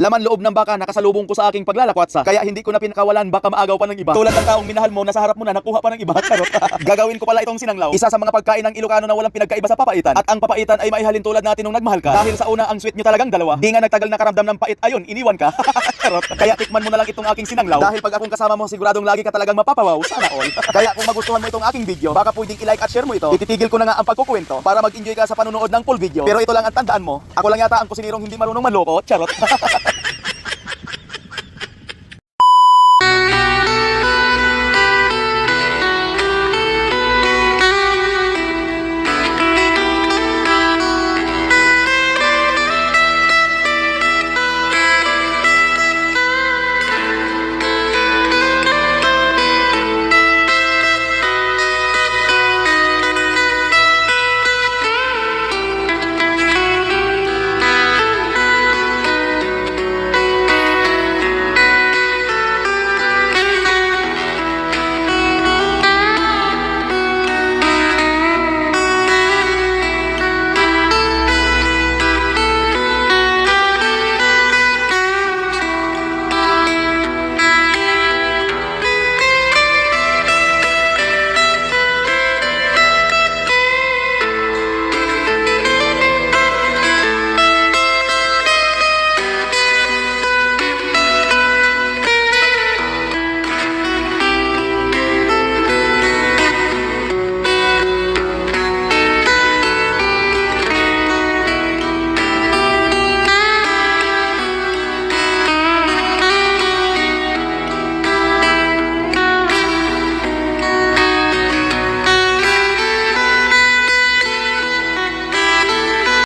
Laman loob ng baka nakasalubong ko sa aking paglalakwatsa. Kaya hindi ko na pinakawalan, baka maagaw pa ng iba. Tulad ng taong minahal mo, nasa harap mo na nakuha pa ng iba. Charot. Gagawin ko pala itong sinanglaw. Isa sa mga pagkain ng Ilocano na walang pinagkaiba sa papaitan. At ang papaitan ay maihalin tulad natin nung nagmahal ka. Dahil sa una ang sweet nyo talagang dalawa. Di nga nagtagal nakaramdam ng pait, ayun, iniwan ka. Charot. Kaya tikman mo na lang itong aking sinanglaw. Dahil pag akong kasama mo, siguradong lagi ka talagang mapapawaw. Sana all. Kaya kung magustuhan mo itong aking video, baka pwedeng i-like at share mo ito. Ititigil ko na nga ang pagkukwento para mag-enjoy ka sa panunood ng full video. Pero ito lang ang tandaan mo, ako lang yata ang kusinirong hindi marunong manloko. Charot.